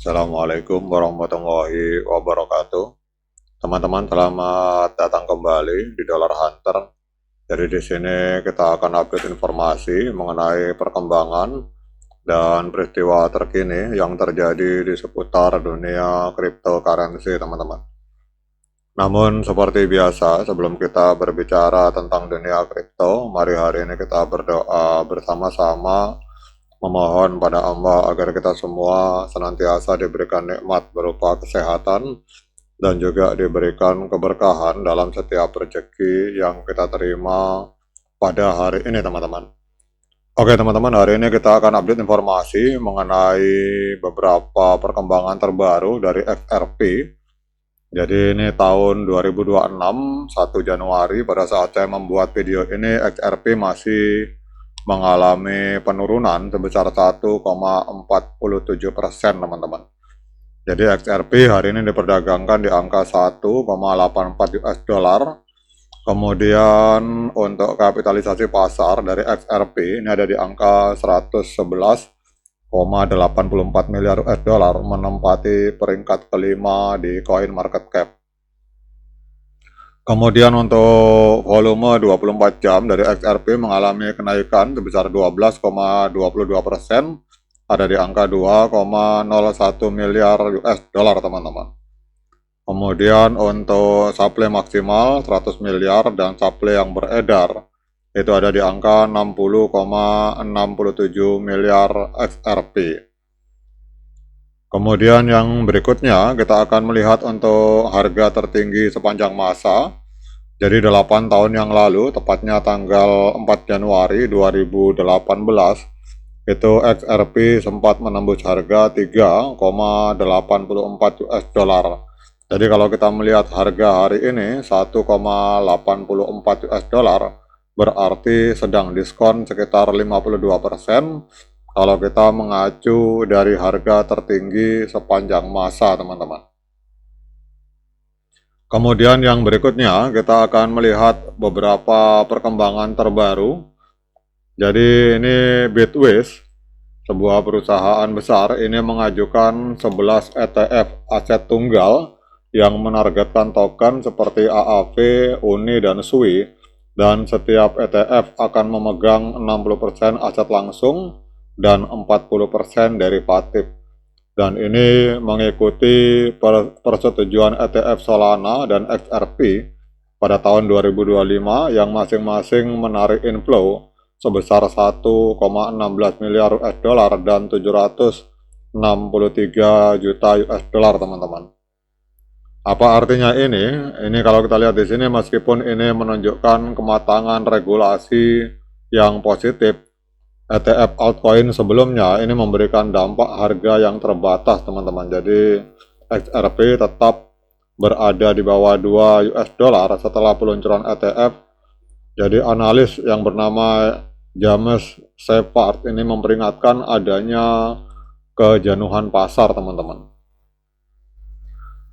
Assalamualaikum warahmatullahi wabarakatuh. Teman-teman, selamat datang kembali di Dollar Hunter. Jadi di sini kita akan update informasi mengenai perkembangan dan peristiwa terkini yang terjadi di seputar dunia cryptocurrency, teman-teman. Namun seperti biasa, sebelum kita berbicara tentang dunia kripto, mari hari ini kita berdoa bersama-sama memohon pada Allah agar kita semua senantiasa diberikan nikmat berupa kesehatan dan juga diberikan keberkahan dalam setiap rezeki yang kita terima pada hari ini, teman-teman. Oke teman-teman, hari ini kita akan update informasi mengenai beberapa perkembangan terbaru dari XRP. Jadi ini tahun 2026, 1 Januari, pada saat saya membuat video ini XRP masih mengalami penurunan sebesar 1,47%, teman-teman. Jadi XRP hari ini diperdagangkan di angka 1,84 US dollar. Kemudian untuk kapitalisasi pasar dari XRP ini ada di angka 111,84 miliar US dollar, menempati peringkat kelima di Coin Market Cap. Kemudian untuk volume 24 jam dari XRP mengalami kenaikan sebesar 12,22%, ada di angka 2,01 miliar US dollar, teman-teman. Kemudian untuk supply maksimal 100 miliar dan supply yang beredar itu ada di angka 60,67 miliar XRP. Kemudian yang berikutnya kita akan melihat untuk harga tertinggi sepanjang masa. Jadi 8 tahun yang lalu, tepatnya tanggal 4 Januari 2018, itu XRP sempat menembus harga 3,84 US dollar. Jadi kalau kita melihat harga hari ini 1,84 US dollar, berarti sedang diskon sekitar 52%. Kalau kita mengacu dari harga tertinggi sepanjang masa, teman-teman. Kemudian yang berikutnya kita akan melihat beberapa perkembangan terbaru. Jadi ini Bitwish, sebuah perusahaan besar, ini mengajukan 11 ETF aset tunggal yang menargetkan token seperti AAV, UNI, dan SUI, dan setiap ETF akan memegang 60% aset langsung dan 40% derivatif. Dan ini mengikuti persetujuan ETF Solana dan XRP pada tahun 2025 yang masing-masing menarik inflow sebesar 1,16 miliar US dollar dan 763 juta US dollar, teman-teman. Apa artinya ini? Ini kalau kita lihat di sini, meskipun ini menunjukkan kematangan regulasi yang positif, ETF altcoin sebelumnya ini memberikan dampak harga yang terbatas, teman-teman. Jadi XRP tetap berada di bawah 2 US dollar setelah peluncuran ETF. Jadi analis yang bernama James Shepard ini memperingatkan adanya kejenuhan pasar, teman-teman.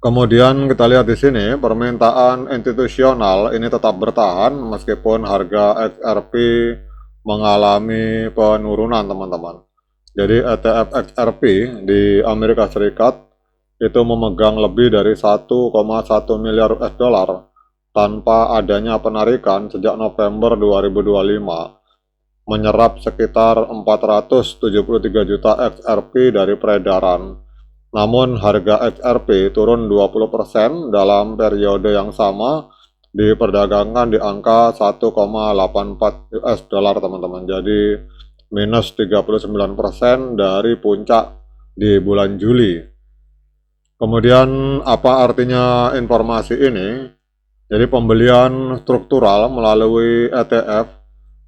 Kemudian kita lihat di sini permintaan institusional ini tetap bertahan meskipun harga XRP mengalami penurunan, teman-teman. Jadi ETF XRP di Amerika Serikat itu memegang lebih dari 1,1 miliar US dollar tanpa adanya penarikan sejak November 2025, menyerap sekitar 473 juta XRP dari peredaran. Namun harga XRP turun 20% dalam periode yang sama, diperdagangkan di angka 1,84 US dollar, teman-teman. Jadi minus 39% dari puncak di bulan Juli. Kemudian apa artinya informasi ini? Jadi pembelian struktural melalui ETF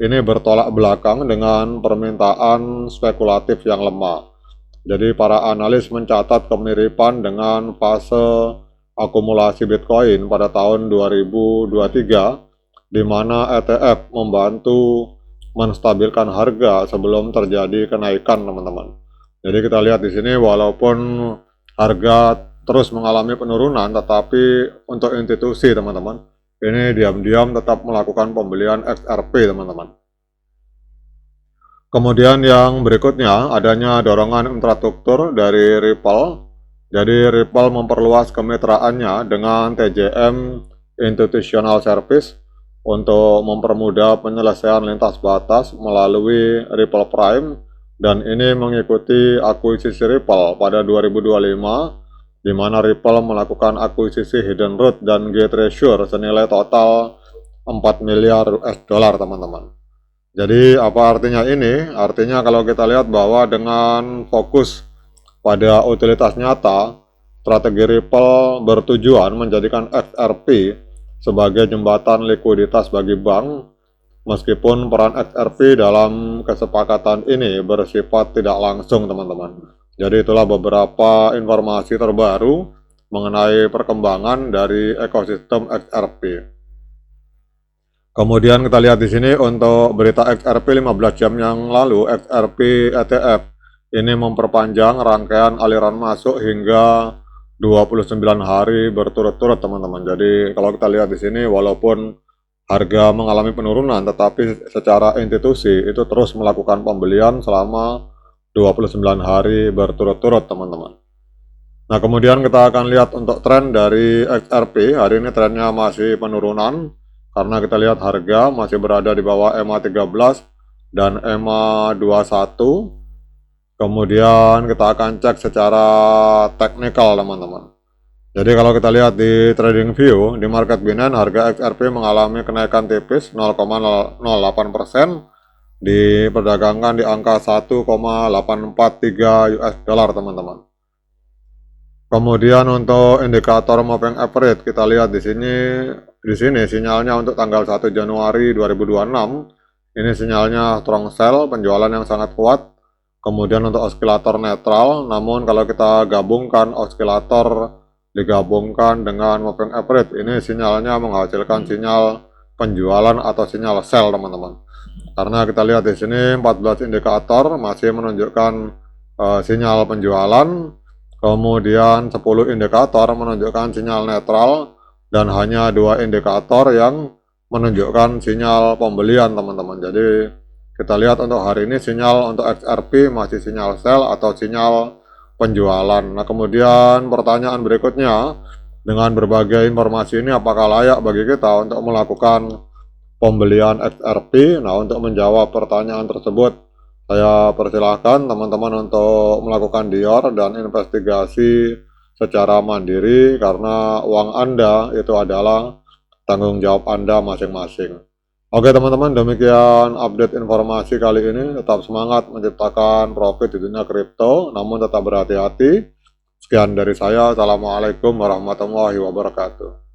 ini bertolak belakang dengan permintaan spekulatif yang lemah. Jadi para analis mencatat kemiripan dengan fase akumulasi Bitcoin pada tahun 2023, di mana ETF membantu menstabilkan harga sebelum terjadi kenaikan, teman-teman. Jadi kita lihat di sini walaupun harga terus mengalami penurunan, tetapi untuk institusi, teman-teman, ini diam-diam tetap melakukan pembelian XRP, teman-teman. Kemudian yang berikutnya adanya dorongan infrastruktur dari Ripple. Jadi Ripple memperluas kemitraannya dengan TJM Institutional Service untuk mempermudah penyelesaian lintas batas melalui Ripple Prime, dan ini mengikuti akuisisi Ripple pada 2025, di mana Ripple melakukan akuisisi Hidden Root dan GTreasure senilai total 4 miliar US dollar, teman-teman. Jadi apa artinya ini? Artinya kalau kita lihat bahwa dengan fokus pada utilitas nyata, strategi Ripple bertujuan menjadikan XRP sebagai jembatan likuiditas bagi bank, meskipun peran XRP dalam kesepakatan ini bersifat tidak langsung, teman-teman. Jadi itulah beberapa informasi terbaru mengenai perkembangan dari ekosistem XRP. Kemudian kita lihat di sini untuk berita XRP 15 jam yang lalu, XRP ETF ini memperpanjang rangkaian aliran masuk hingga 29 hari berturut-turut, teman-teman. Jadi kalau kita lihat di sini, walaupun harga mengalami penurunan, tetapi secara institusi itu terus melakukan pembelian selama 29 hari berturut-turut, teman-teman. Nah, kemudian kita akan lihat untuk tren dari XRP. Hari ini trennya masih penurunan, karena kita lihat harga masih berada di bawah EMA 13 dan EMA 21. Kemudian kita akan cek secara teknikal, teman-teman. Jadi kalau kita lihat di TradingView, di market Binance, harga XRP mengalami kenaikan tipis 0,08%, diperdagangkan di angka 1,843 US dollar, teman-teman. Kemudian untuk indikator moving average, kita lihat di sini sinyalnya untuk tanggal 1 Januari 2026, ini sinyalnya strong sell, penjualan yang sangat kuat. Kemudian untuk oskilator netral, namun kalau kita gabungkan oskilator digabungkan dengan moving average, ini sinyalnya menghasilkan sinyal penjualan atau sinyal sell, teman-teman. Karena kita lihat di sini 14 indikator masih menunjukkan sinyal penjualan, kemudian 10 indikator menunjukkan sinyal netral, dan hanya 2 indikator yang menunjukkan sinyal pembelian, teman-teman. Jadi kita lihat untuk hari ini sinyal untuk XRP masih sinyal sell atau sinyal penjualan. Nah, kemudian pertanyaan berikutnya, dengan berbagai informasi ini apakah layak bagi kita untuk melakukan pembelian XRP? Nah, untuk menjawab pertanyaan tersebut, saya persilahkan teman-teman untuk melakukan dior dan investigasi secara mandiri, karena uang Anda itu adalah tanggung jawab Anda masing-masing. Oke, teman-teman, demikian update informasi kali ini. Tetap semangat menciptakan profit di dunia kripto, namun tetap berhati-hati. Sekian dari saya. Assalamualaikum warahmatullahi wabarakatuh.